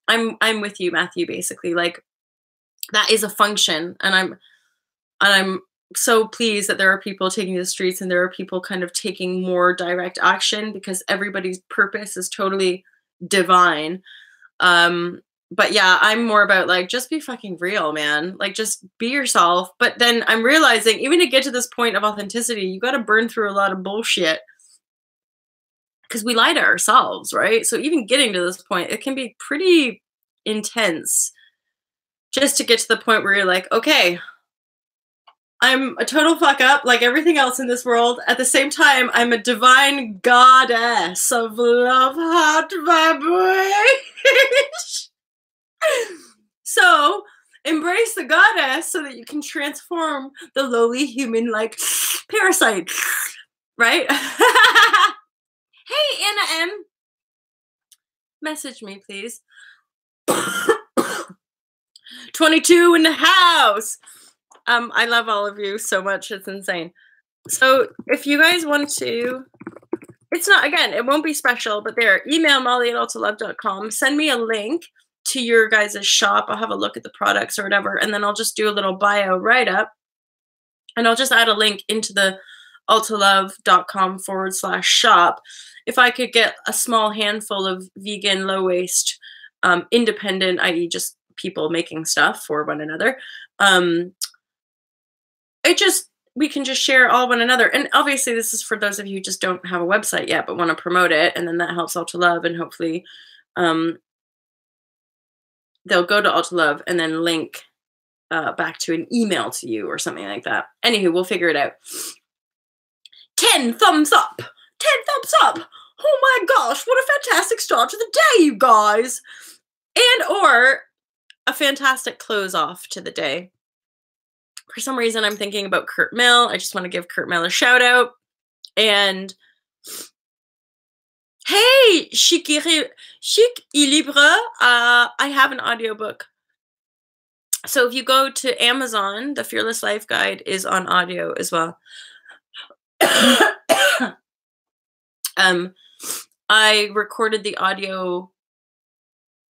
I'm with you, Matthew, basically. Like that is a function, and I'm so pleased that there are people taking the streets and there are people kind of taking more direct action, because everybody's purpose is totally divine. But yeah, I'm more about like, just be fucking real, man. Like just be yourself. But then I'm realizing even to get to this point of authenticity, you got to burn through a lot of bullshit, because we lie to ourselves, right? So even getting to this point, it can be pretty intense just to get to the point where you're like, okay, I'm a total fuck up like everything else in this world. At the same time, I'm a divine goddess of love, hot vibration. So embrace the goddess so that you can transform the lowly human like parasite, right? Hey, Anna M. Message me, please. 22 in the house. I love all of you so much. It's insane. So if you guys want to, it's not, again, it won't be special, but there, email molly@altolove.com. Send me a link to your guys' shop. I'll have a look at the products or whatever, and then I'll just do a little bio write-up, and I'll just add a link into the altolove.com/shop. If I could get a small handful of vegan, low-waste, independent, i.e. just people making stuff for one another, we can just share all one another. And obviously this is for those of you who just don't have a website yet but want to promote it, and then that helps All to Love, and hopefully they'll go to All to Love and then link back to an email to you or something like that. Anywho, we'll figure it out. 10 thumbs up! 10 thumbs up! Oh my gosh, what a fantastic start to the day, you guys! And or a fantastic close off to the day. For some reason, I'm thinking about Kurt Mill. I just want to give Kurt Mill a shout out. And hey, Chic et Libre, I have an audiobook. So if you go to Amazon, the Fearless Life Guide is on audio as well. I recorded the audio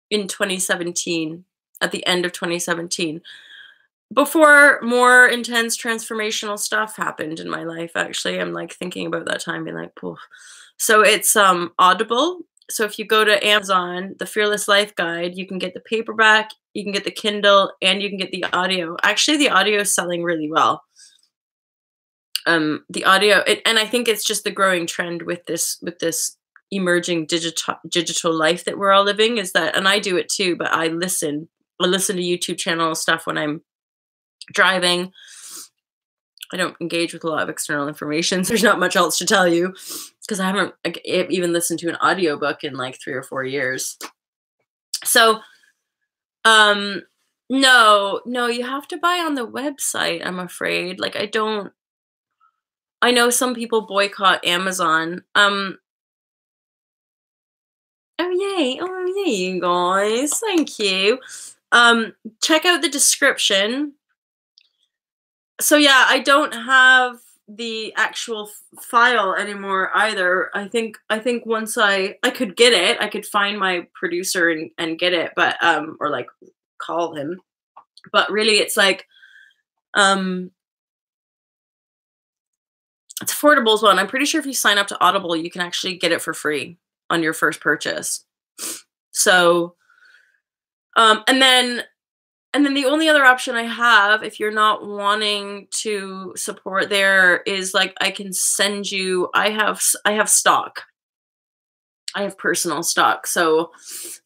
in 2017, at the end of 2017. Before more intense transformational stuff happened in my life, actually. I'm like thinking about that time, being like, poof. So it's Audible. So if you go to Amazon, the Fearless Life Guide, you can get the paperback, you can get the Kindle, and you can get the audio. Actually, the audio is selling really well. The audio, and I think it's just the growing trend with this emerging digital life that we're all living, is that, and I do it too, but I listen to YouTube channel stuff when I'm driving. I don't engage with a lot of external information, so there's not much else to tell you, because I haven't even listened to an audiobook in like 3 or 4 years. So, no, you have to buy on the website, I'm afraid. Like, I know some people boycott Amazon. Oh yay, you guys, thank you. Check out the description. So yeah, I don't have the actual file anymore either. I think once I could get it, I could find my producer and get it, but or like call him. But really it's like it's affordable as well. And I'm pretty sure if you sign up to Audible, you can actually get it for free on your first purchase. So and then the only other option I have, if you're not wanting to support there, is like I can send you, I have stock. I have personal stock. So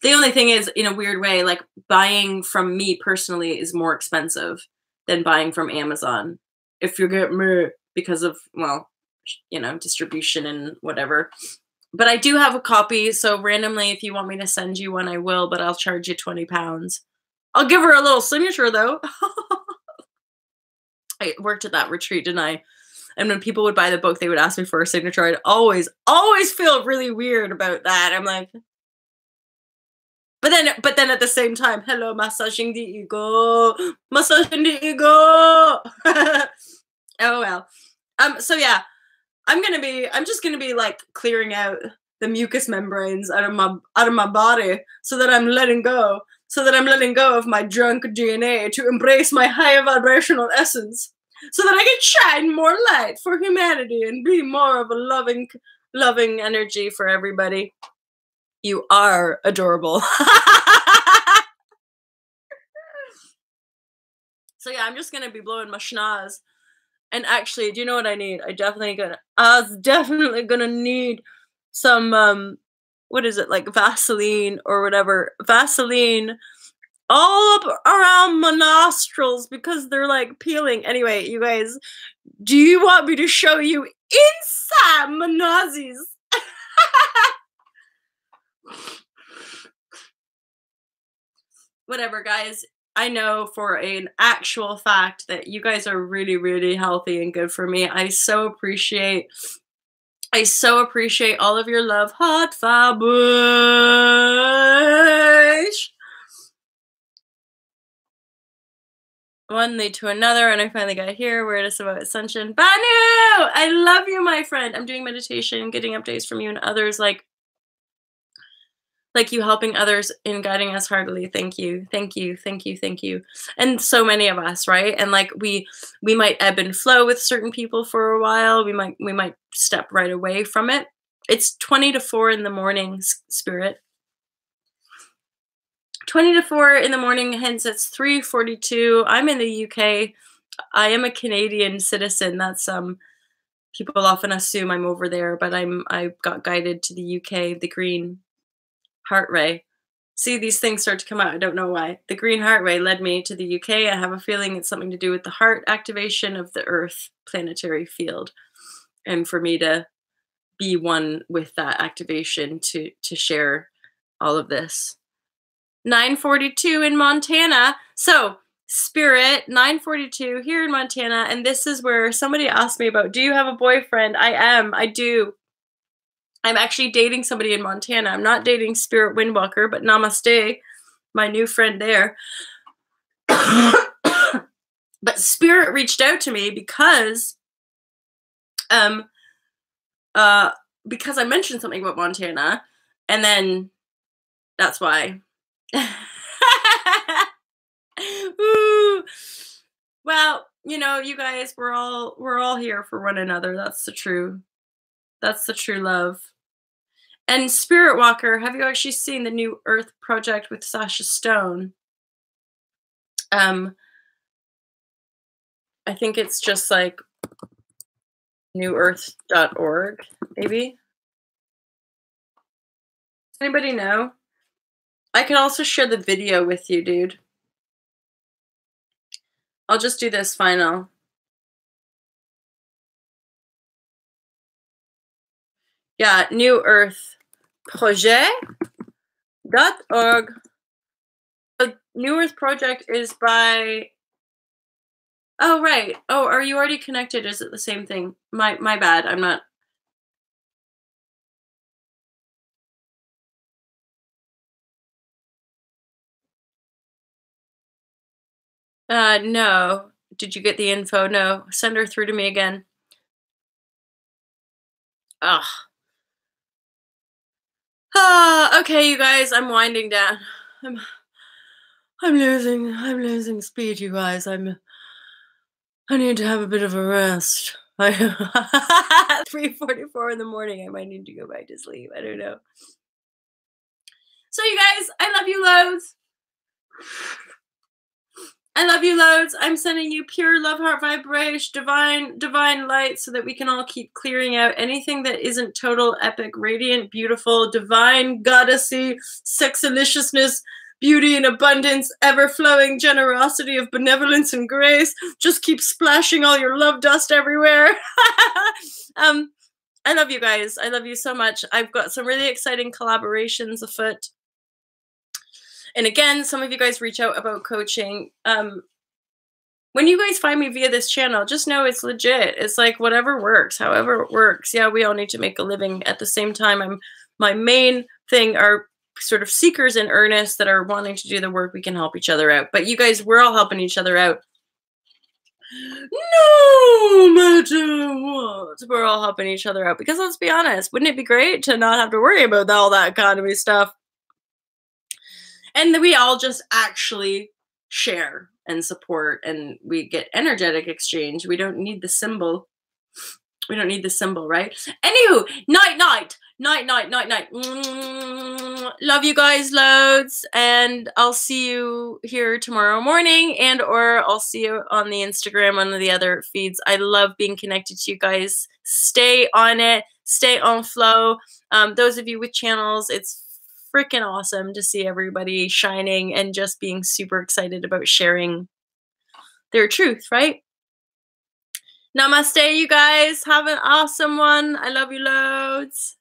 the only thing is, in a weird way, like buying from me personally is more expensive than buying from Amazon. If you get me, because of, well, you know, distribution and whatever. But I do have a copy, so randomly, if you want me to send you one, I will, but I'll charge you £20. I'll give her a little signature, though. I worked at that retreat, didn't I? And when people would buy the book, they would ask me for a signature. I'd always feel really weird about that. I'm like, but then at the same time, hello, massaging the ego, massaging the ego. Oh well. So yeah, I'm just gonna be like clearing out the mucous membranes out of my body, so that I'm letting go of my drunk DNA to embrace my higher vibrational essence, so that I can shine more light for humanity and be more of a loving energy for everybody. You are adorable. So yeah, I'm just gonna be blowing my schnoz. And actually, do you know what I need? I was definitely gonna need some what is it, like Vaseline or whatever. Vaseline all up around my nostrils because they're like peeling. Anyway, you guys, do you want me to show you inside my nozzies? Whatever, guys. I know for an actual fact that you guys are really, really healthy and good for me. I so appreciate all of your love. Hot vibrashe. One lead to another, and I finally got here. Where it is about Ascension. Banu! I love you, my friend. I'm doing meditation, getting updates from you and others like you helping others and guiding us heartily. Thank you. Thank you. Thank you. Thank you. And so many of us, right? And like we might ebb and flow with certain people for a while. We might step right away from it. It's 20 to 4 in the morning, Spirit. 20 to 4 in the morning, hence it's 3:42. I'm in the UK. I am a Canadian citizen. That's people often assume I'm over there, but I got guided to the UK, the green heart ray. See, these things start to come out. I don't know why. The green heart ray led me to the UK. I have a feeling it's something to do with the heart activation of the Earth planetary field. And for me to be one with that activation to share all of this. 9:42 in Montana. So, Spirit, 9:42 here in Montana. And this is where somebody asked me about, do you have a boyfriend? I am. I do. I'm actually dating somebody in Montana. I'm not dating Spirit Windwalker, but Namaste, my new friend there. But Spirit reached out to me because I mentioned something about Montana, and then that's why. Ooh. Well, you know, you guys, we're all here for one another. That's the true love. And Spirit Walker, have you actually seen the New Earth project with Sasha Stone? I think it's just like newearth.org, maybe. Does anybody know? I can also share the video with you, dude. I'll just do this final. Yeah, newearthproject.org. The New Earth Project is by... Oh, right. Oh, are you already connected? Is it the same thing? My bad. I'm not... No. Did you get the info? No. Send her through to me again. Ugh. Okay, you guys, I'm winding down. I'm losing speed, you guys. I need to have a bit of a rest. 3:44 in the morning. I might need to go back to sleep. I don't know. So you guys, I love you loads. I love you loads. I'm sending you pure love, heart, vibration, divine light, so that we can all keep clearing out anything that isn't total, epic, radiant, beautiful, divine, goddessy, sexaliciousness, beauty and abundance, ever-flowing generosity of benevolence and grace. Just keep splashing all your love dust everywhere. I love you guys. I love you so much. I've got some really exciting collaborations afoot. And again, some of you guys reach out about coaching. When you guys find me via this channel, just know it's legit. It's like whatever works, however it works. Yeah, we all need to make a living. At the same time, my main thing are sort of seekers in earnest that are wanting to do the work. We can help each other out. But you guys, we're all helping each other out. No matter what, we're all helping each other out. Because let's be honest, wouldn't it be great to not have to worry about all that economy stuff? And we all just actually share and support, and we get energetic exchange. We don't need the symbol. We don't need the symbol, right? Anywho, night. Love you guys loads, and I'll see you here tomorrow morning, and or I'll see you on the Instagram, on the other feeds. I love being connected to you guys. Stay on it. Stay on flow. Those of you with channels, it's freaking awesome to see everybody shining and just being super excited about sharing their truth, right? Namaste, you guys. Have an awesome one. I love you loads.